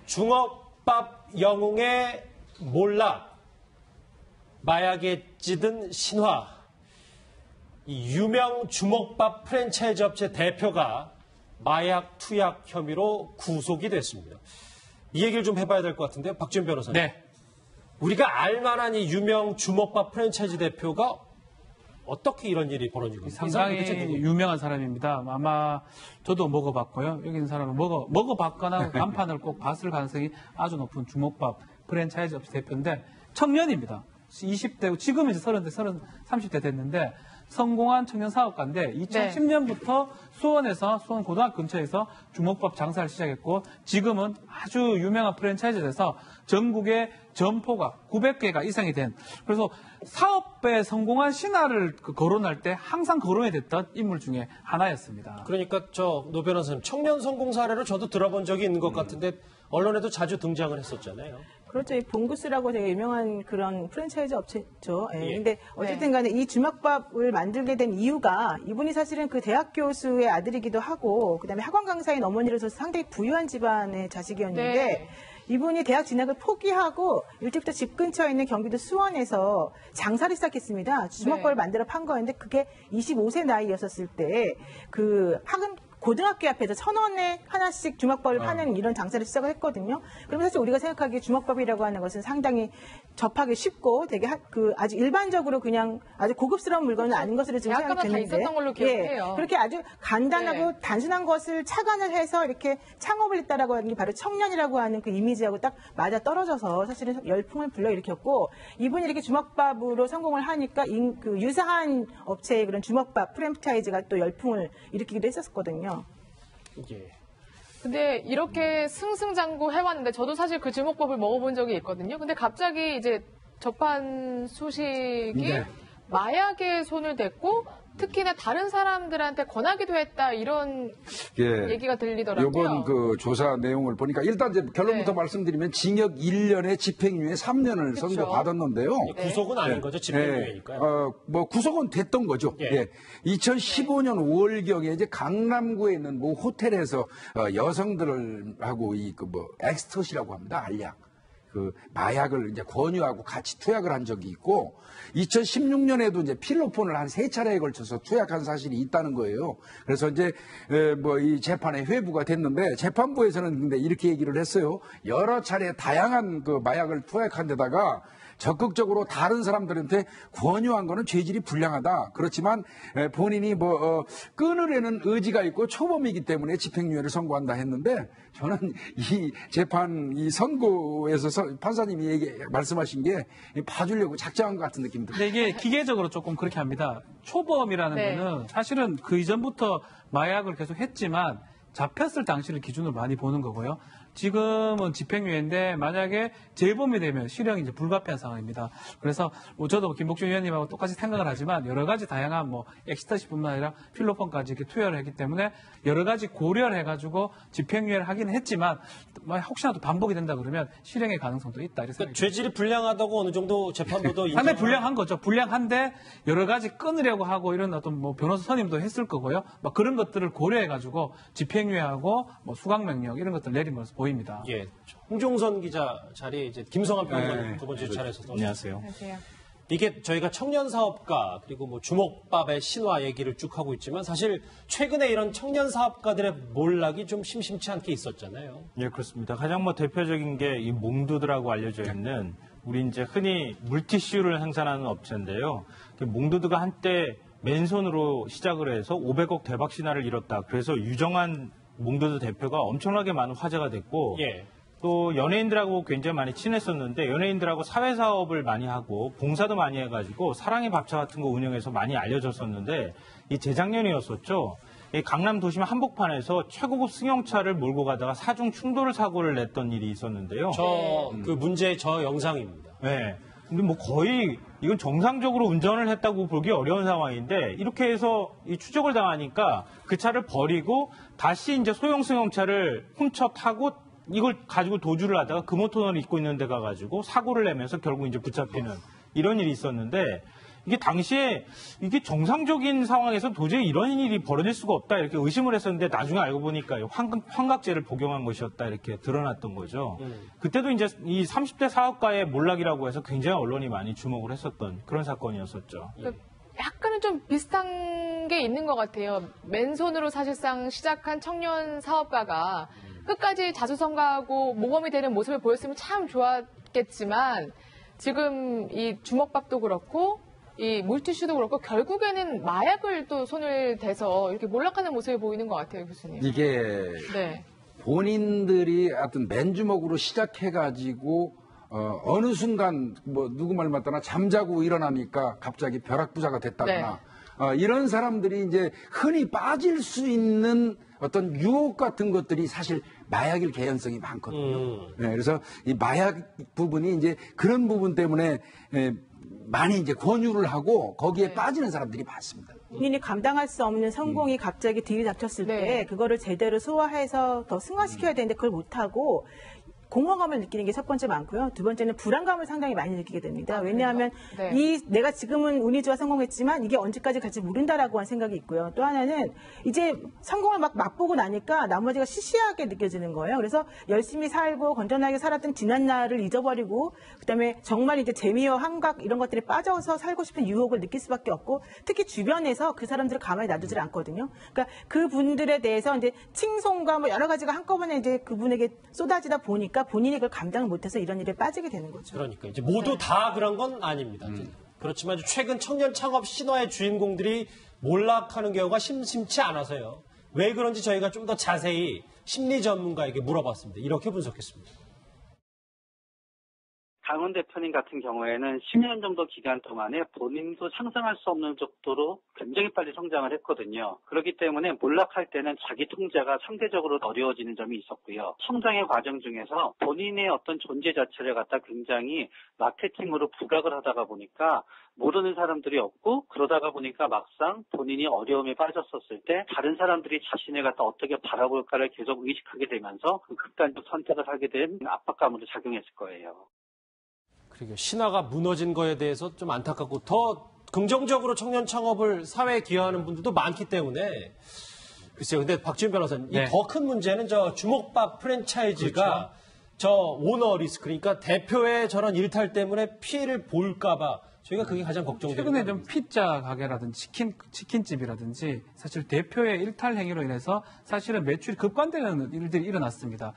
주먹밥 영웅의 몰락, 마약에 찌든 신화. 이 유명 주먹밥 프랜차이즈 업체 대표가 마약 투약 혐의로 구속이 됐습니다. 이 얘기를 좀 해봐야 될 것 같은데요. 박지훈 변호사님. 네. 우리가 알만한 이 유명 주먹밥 프랜차이즈 대표가 어떻게 이런 일이 벌어지고 있습니까? 상당히 유명한 사람입니다. 아마 저도 먹어봤고요. 여기 있는 사람은 먹어봤거나 간판을 꼭 봤을 가능성이 아주 높은 주먹밥 프랜차이즈 업체 대표인데 청년입니다. 20대고 지금은 이제 30대 됐는데 성공한 청년 사업가인데 2010년부터 수원 고등학교 근처에서 주먹밥 장사를 시작했고 지금은 아주 유명한 프랜차이즈에서 전국에 점포가 900개가 이상이 된 그래서 사업에 성공한 신화를 거론할 때 항상 거론이 됐던 인물 중에 하나였습니다. 그러니까 노 변호사님 청년 성공 사례를 저도 들어본 적이 있는 것 같은데 언론에도 자주 등장을 했었잖아요. 그렇죠. 이 봉구스라고 되게 유명한 그런 프랜차이즈 업체죠. 예. 근데 어쨌든 간에 이 주먹밥을 만들게 된 이유가 이분이 사실은 그 대학 교수의 아들이기도 하고 그다음에 학원 강사인 어머니로서 상당히 부유한 집안의 자식이었는데 네. 이분이 대학 진학을 포기하고 일찍부터 집 근처에 있는 경기도 수원에서 장사를 시작했습니다. 주먹밥을 만들어 판 거였는데 그게 25세 나이였었을 때 그 학원 고등학교 앞에서 1,000원에 하나씩 주먹밥을 파는 이런 장사를 시작을 했거든요. 그러면 사실 우리가 생각하기에 주먹밥이라고 하는 것은 상당히 접하기 쉽고 되게 아주 일반적으로 그냥 아주 고급스러운 물건은 아닌 것으로 지금 생각이 대학가만 다 드는데 있었던 걸로 기억해요. 예, 그렇게 아주 간단하고 네. 단순한 것을 착안을 해서 이렇게 창업을 했다라고 하는 게 바로 청년이라고 하는 그 이미지하고 딱 맞아 떨어져서 사실은 열풍을 불러일으켰고 이분이 이렇게 주먹밥으로 성공을 하니까 그 유사한 업체의 그런 주먹밥 프랜차이즈가 또 열풍을 일으키기도 했었거든요. 예. 근데 이렇게 승승장구 해왔는데 저도 사실 그 주먹밥을 먹어본 적이 있거든요. 근데 갑자기 이제 접한 소식이 네. 마약에 손을 댔고 특히나 다른 사람들한테 권하기도 했다 이런 예. 얘기가 들리더라고요. 이번 그 조사 내용을 보니까 일단 이제 결론부터 네. 말씀드리면 징역 1년에 집행유예 3년을 그쵸. 선고받았는데요. 구속은 아닌 거죠. 집행유예니까요. 뭐 구속은 됐던 거죠. 예. 예. 2015년 5월경에 이제 강남구에 있는 뭐 호텔에서 여성들하고 엑스터시라고 합니다. 알약. 그 마약을 이제 권유하고 같이 투약을 한 적이 있고 2016년에도 이제 필로폰을 한 3차례에 걸쳐서 투약한 사실이 있다는 거예요. 그래서 이제 뭐 이 재판에 회부가 됐는데 재판부에서는 근데 이렇게 얘기를 했어요. 여러 차례 다양한 그 마약을 투약한 데다가 적극적으로 다른 사람들한테 권유한 거는 죄질이 불량하다. 그렇지만 본인이 끊으려는 의지가 있고 초범이기 때문에 집행유예를 선고한다 했는데 저는 이 재판 이 선고에서 판사님이 말씀하신 게 봐주려고 작정한 것 같은 느낌이 듭니다. 근데 이게 기계적으로 조금 그렇게 합니다. 초범이라는 네. 거는 사실은 그 이전부터 마약을 계속 했지만 잡혔을 당시를 기준으로 많이 보는 거고요. 지금은 집행유예인데 만약에 재범이 되면 실형이 이제 불가피한 상황입니다. 그래서 저도 김복준 위원님하고 똑같이 생각을 하지만 여러 가지 다양한 엑스터시뿐만 아니라 필로폰까지 이렇게 투여를 했기 때문에 여러 가지 고려를 해가지고 집행유예를 하기는 했지만 혹시라도 반복이 된다 그러면 실형의 가능성도 있다. 그러니까 죄질이 불량하다고 어느 정도 재판부도 상당히 불량한 거죠. 불량한데 여러 가지 끊으려고 하고 이런 어떤 변호사 선임도 했을 거고요. 그런 것들을 고려해가지고 집행유예하고 수강명령 이런 것들 내린 것으로 보입니다. 예. 홍종선 기자 자리에 이제 김성환 평론가님 네. 두 번째 차례에서 안녕하세요. 안녕하세요. 이게 저희가 청년 사업가 그리고 주먹밥의 신화 얘기를 쭉 하고 있지만 사실 최근에 이런 청년 사업가들의 몰락이 좀 심심치 않게 있었잖아요. 예, 그렇습니다. 가장 대표적인 게 이 몽두드라고 알려져 있는 우리 이제 흔히 물티슈를 생산하는 업체인데요. 몽두드가 한때 맨손으로 시작을 해서 500억 대박 신화를 이뤘다. 그래서 유정한 몽두드 대표가 엄청나게 많은 화제가 됐고 예. 또 연예인들하고 굉장히 많이 친했었는데 연예인들하고 사회사업을 많이 하고 봉사도 많이 해가지고 사랑의 밥차 같은 거 운영해서 많이 알려졌었는데 이 재작년이었었죠. 이 강남 도심 한복판에서 최고급 승용차를 몰고 가다가 사중 충돌 사고를 냈던 일이 있었는데요. 그 문제의 저 영상입니다. 네. 근데 거의 이건 정상적으로 운전을 했다고 보기 어려운 상황인데 이렇게 해서 이 추적을 당하니까 그 차를 버리고 다시 이제 소형 승용차를 훔쳐 타고 이걸 가지고 도주를 하다가 금호터널을 잇고 있는 데 가가지고 사고를 내면서 결국 이제 붙잡히는 이런 일이 있었는데 이게 당시에 이게 정상적인 상황에서 도저히 이런 일이 벌어질 수가 없다 이렇게 의심을 했었는데 나중에 알고 보니까 환각제를 복용한 것이었다 이렇게 드러났던 거죠. 그때도 이제 이 30대 사업가의 몰락이라고 해서 굉장히 언론이 많이 주목을 했었던 그런 사건이었었죠. 약간은 좀 비슷한 게 있는 것 같아요. 맨손으로 사실상 시작한 청년 사업가가 끝까지 자수성가하고 모범이 되는 모습을 보였으면 참 좋았겠지만 지금 이 주먹밥도 그렇고 이 물티슈도 그렇고 결국에는 마약을 또 손을 대서 이렇게 몰락하는 모습이 보이는 것 같아요, 교수님. 이게 네. 본인들이 하여튼 맨주먹으로 시작해가지고 어느 순간 뭐 누구 말 맞다나 잠자고 일어나니까 갑자기 벼락부자가 됐다거나 이런 사람들이 이제 흔히 빠질 수 있는 어떤 유혹 같은 것들이 사실 마약일 개연성이 많거든요. 네, 그래서 이 마약 부분이 이제 그런 부분 때문에 많이 이제 권유를 하고 거기에 빠지는 사람들이 많습니다. 본인이 감당할 수 없는 성공이 갑자기 들이닥쳤을 때 그거를 제대로 소화해서 더 승화시켜야 되는데 그걸 못하고 공허감을 느끼는 게 첫 번째 많고요. 두 번째는 불안감을 상당히 많이 느끼게 됩니다. 왜냐하면 내가 지금은 운이 좋아 성공했지만 이게 언제까지 갈지 모른다라고 한 생각이 있고요. 또 하나는 이제 성공을 막 맛보고 나니까 나머지가 시시하게 느껴지는 거예요. 그래서 열심히 살고 건전하게 살았던 지난 날을 잊어버리고 그다음에 정말 이제 재미와 환각 이런 것들에 빠져서 살고 싶은 유혹을 느낄 수밖에 없고 특히 주변에서 그 사람들을 가만히 놔두질 않거든요. 그러니까 그 분들에 대해서 이제 칭송과 뭐 여러 가지가 한꺼번에 이제 그분에게 쏟아지다 보니까 본인이 그걸 감당을 못해서 이런 일에 빠지게 되는 거죠. 그러니까 이제 모두 다 그런 건 아닙니다. 그렇지만 최근 청년 창업 신화의 주인공들이 몰락하는 경우가 심심치 않아서요. 왜 그런지 저희가 좀 더 자세히 심리 전문가에게 물어봤습니다. 이렇게 분석했습니다. 강원 대표님 같은 경우에는 10년 정도 기간 동안에 본인도 상상할 수 없는 정도로 굉장히 빨리 성장을 했거든요. 그렇기 때문에 몰락할 때는 자기 통제가 상대적으로 어려워지는 점이 있었고요. 성장의 과정 중에서 본인의 어떤 존재 자체를 갖다 굉장히 마케팅으로 부각을 하다가 보니까 모르는 사람들이 없고 그러다가 보니까 막상 본인이 어려움에 빠졌었을 때 다른 사람들이 자신을 갖다 어떻게 바라볼까를 계속 의식하게 되면서 그 극단적 선택을 하게 된 압박감으로 작용했을 거예요. 그리고 신화가 무너진 거에 대해서 좀 안타깝고 더 긍정적으로 청년 창업을 사회에 기여하는 분들도 많기 때문에 글쎄요. 근데 박지훈 변호사님, 이 더 큰 문제는 저 주먹밥 프랜차이즈가 저 오너 리스크, 그러니까 대표의 저런 일탈 때문에 피해를 볼까봐 저희가 그게 가장 걱정됩니다. 최근에 좀 피자 가게라든지 치킨집이라든지 사실 대표의 일탈 행위로 인해서 사실은 매출이 급감되는 일들이 일어났습니다.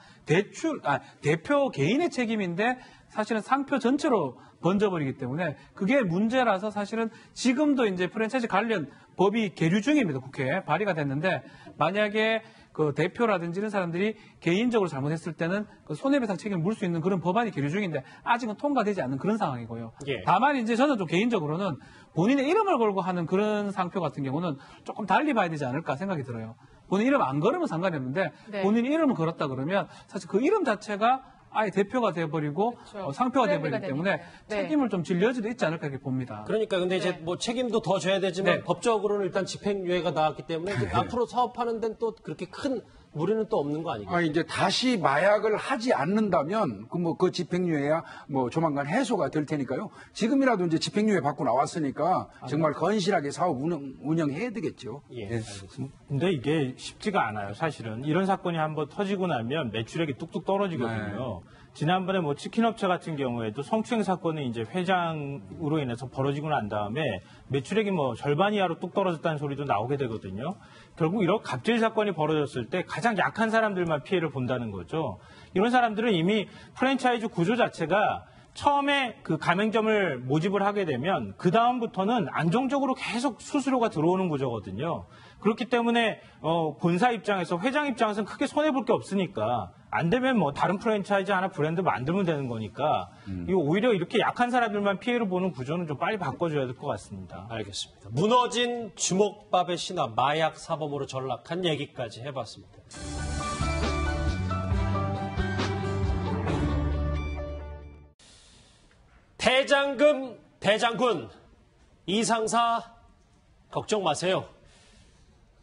대표 개인의 책임인데 사실은 상표 전체로 번져버리기 때문에 그게 문제라서 사실은 지금도 이제 프랜차이즈 관련 법이 계류 중입니다. 국회에 발의가 됐는데 만약에 그 대표라든지 이런 사람들이 개인적으로 잘못했을 때는 그 손해배상 책임을 물 수 있는 그런 법안이 계류 중인데 아직은 통과되지 않는 그런 상황이고요. 다만 이제 저는 좀 개인적으로는 본인의 이름을 걸고 하는 그런 상표 같은 경우는 조금 달리 봐야 되지 않을까 생각이 들어요. 본인 이름 안 걸으면 상관이 없는데 본인 이름을 걸었다 그러면 사실 그 이름 자체가 아예 대표가 돼버리고 상표가 돼버리기 때문에 책임을 좀 질 여지도 있지 않을까 이렇게 봅니다. 그러니까 근데 이제 뭐 책임도 더 져야 되지만 법적으로는 일단 집행유예가 나왔기 때문에 앞으로 사업하는 데는 또 그렇게 큰 무리는 또 없는 거 아니겠어요? 이제 다시 마약을 하지 않는다면 그 집행유예야 뭐 조만간 해소가 될 테니까요. 지금이라도 이제 집행유예 받고 나왔으니까 정말 건실하게 사업 운영해야 되겠죠. 알겠습니다. 근데 이게 쉽지가 않아요, 사실은. 이런 사건이 한번 터지고 나면 매출액이 뚝뚝 떨어지거든요. 지난번에 뭐 치킨업체 같은 경우에도 성추행 사건이 이제 회장으로 인해서 벌어지고 난 다음에 매출액이 뭐 절반 이하로 뚝 떨어졌다는 소리도 나오게 되거든요. 결국 이런 갑질 사건이 벌어졌을 때 가장 약한 사람들만 피해를 본다는 거죠. 이런 사람들은 이미 프랜차이즈 구조 자체가 처음에 그 가맹점을 모집을 하게 되면 그 다음부터는 안정적으로 계속 수수료가 들어오는 구조거든요. 그렇기 때문에 본사 입장에서 회장 입장에서는 크게 손해볼 게 없으니까 안 되면 뭐 다른 프랜차이즈 하나 브랜드 만들면 되는 거니까 이거 오히려 이렇게 약한 사람들만 피해를 보는 구조는 좀 빨리 바꿔줘야 될 것 같습니다. 알겠습니다. 무너진 주먹밥의 신화, 마약 사범으로 전락한 얘기까지 해봤습니다. 대장금, 대장군, 이 상사 걱정 마세요.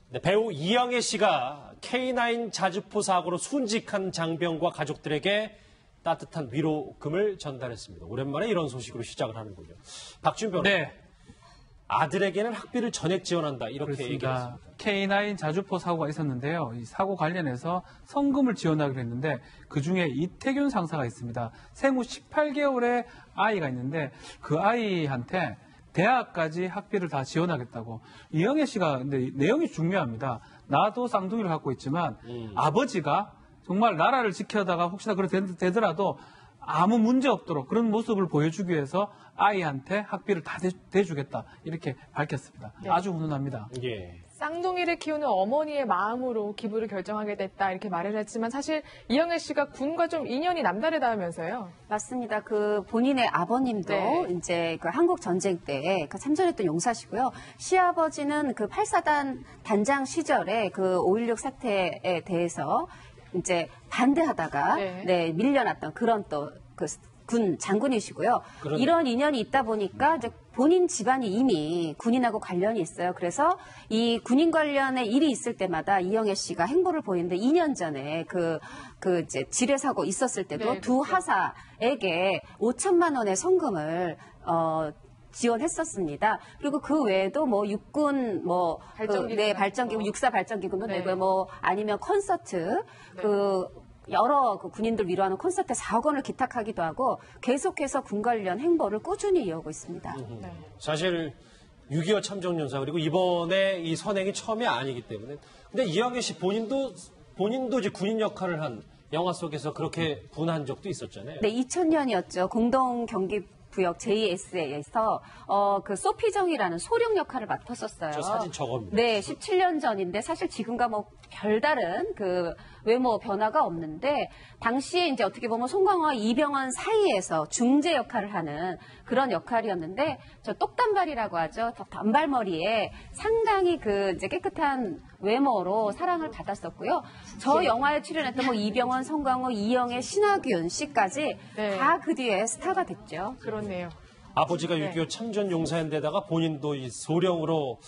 네, 배우 이영애 씨가 K9 자주포 사고로 순직한 장병과 가족들에게 따뜻한 위로금을 전달했습니다. 오랜만에 이런 소식으로 시작을 하는군요. 박준 변호사. 아들에게는 학비를 전액 지원한다 이렇게 그렇습니다. 얘기했습니다. K9 자주포 사고가 있었는데요. 이 사고 관련해서 성금을 지원하기로 했는데 그중에 이태균 상사가 있습니다. 생후 18개월의 아이가 있는데 그 아이한테 대학까지 학비를 다 지원하겠다고. 이영애 씨가 근데 내용이 중요합니다. 나도 쌍둥이를 갖고 있지만 아버지가 정말 나라를 지켜다가 혹시나 그렇게 되더라도 아무 문제 없도록 그런 모습을 보여주기 위해서 아이한테 학비를 다 대주겠다 이렇게 밝혔습니다. 네. 아주 훈훈합니다. 예. 쌍둥이를 키우는 어머니의 마음으로 기부를 결정하게 됐다 이렇게 말을 했지만 사실 이영애 씨가 군과 좀 인연이 남다르다면서요. 맞습니다. 그 본인의 아버님도 네. 이제 그 한국 전쟁 때 그 참전했던 용사시고요. 시아버지는 그 8사단 단장 시절에 그 5.16 사태에 대해서 이제 반대하다가 네. 밀려났던 그런 또 그 군 장군이시고요. 그러네. 이런 인연이 있다 보니까 이제 본인 집안이 이미 군인하고 관련이 있어요. 그래서 이 군인 관련의 일이 있을 때마다 이영애 씨가 행보를 보이는데 2년 전에 그 이제 지뢰 사고 있었을 때도 네, 두 그렇죠. 하사에게 5천만 원의 성금을 지원했었습니다. 그리고 그 외에도 뭐 육군 발전기구 발전기구 육사 발전기구도 네. 내고 뭐 아니면 콘서트 여러 그 군인들 위로하는 콘서트에 4억 원을 기탁하기도 하고 계속해서 군 관련 행보를 꾸준히 이어오고 있습니다. 네. 사실 6.25 참전용사 그리고 이번에 이 선행이 처음이 아니기 때문에 근데 이영애 씨 본인도 이제 군인 역할을 한 영화 속에서 그렇게 분한 적도 있었잖아요. 네, 2000년이었죠. 공동 경기 구역 JSA에서 그 소피정이라는 소령 역할을 맡았었어요. 저 사진 저겁니다. 네, 17년 전인데 사실 지금과 뭐 별다른 그 외모 변화가 없는데 당시에 이제 어떻게 보면 송강호와 이병헌 사이에서 중재 역할을 하는 그런 역할이었는데 저 똑단발이라고 하죠. 단발머리에 상당히 그 이제 깨끗한 외모로 사랑을 받았었고요. 저 영화에 출연했던 뭐 이병헌, 송강호, 이영애, 신하균 씨까지 네. 다 그 뒤에 스타가 됐죠. 그렇네요. 아버지가 네. 6.25 참전 용사인데다가 본인도 이 소령으로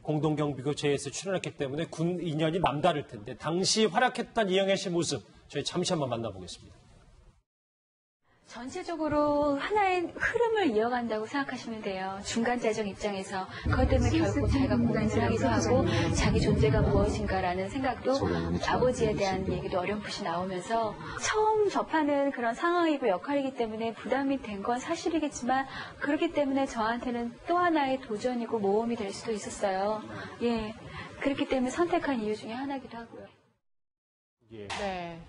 공동경비구 JS에 출연했기 때문에 군 인연이 남다를 텐데 당시 활약했던 이영애 씨 모습 저희 잠시 한번 만나보겠습니다. 전체적으로 하나의 흐름을 이어간다고 생각하시면 돼요. 중간 재정 입장에서 그것 때문에 결국 자기가 고민을 하기도 하고 자기 존재가 무엇인가라는 생각도 아버지에 대한 얘기도 어렴풋이 나오면서 처음 접하는 그런 상황이고 역할이기 때문에 부담이 된 건 사실이겠지만 그렇기 때문에 저한테는 또 하나의 도전이고 모험이 될 수도 있었어요. 예, 그렇기 때문에 선택한 이유 중에 하나이기도 하고요. 네.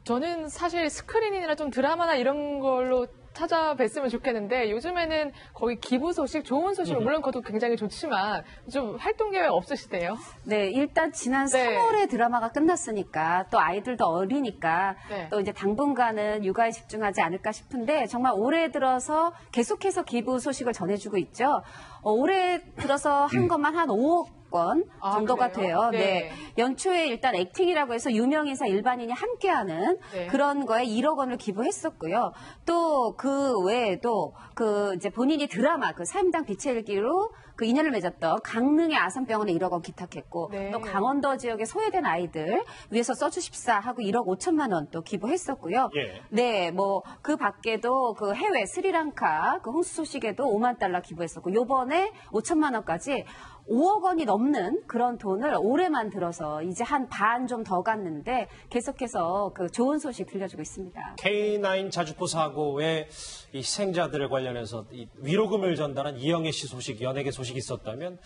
저는 사실 스크린이나 좀 드라마나 이런 걸로 찾아뵀으면 좋겠는데 요즘에는 거의 기부 소식, 좋은 소식을 물론 그것도 굉장히 좋지만 좀 활동 계획 없으시대요? 네, 일단 지난 네. 3월에 드라마가 끝났으니까 또 아이들도 어리니까 네. 또 이제 당분간은 육아에 집중하지 않을까 싶은데 정말 올해 들어서 계속해서 기부 소식을 전해주고 있죠. 올해 들어서 한 것만 한 5억 건 아, 정도가 그래요? 돼요. 네. 네. 연초에 일단 액팅이라고 해서 유명인사 일반인이 함께하는 네. 그런 거에 1억 원을 기부했었고요. 또 그 외에도 그 이제 본인이 드라마 그 사임당 빛의 일기로 그 인연을 맺었던 강릉의 아산병원에 1억 원 기탁했고 네. 또 강원도 지역의 소외된 아이들 위해서 써주십사 하고 1억 5천만 원 또 기부했었고요. 예. 네, 뭐 그 밖에도 그 해외 스리랑카 그 홍수 소식에도 5만 달러 기부했었고 요번에 5천만 원까지 5억 원이 넘는 그런 돈을 올해만 들어서 이제 한 반 좀 더 갔는데 계속해서 그 좋은 소식 들려주고 있습니다. K9 자주포 사고의 이 희생자들에 관련해서 이 위로금을 전달한 이영애 씨 소식, 연예계 소식이 있었다면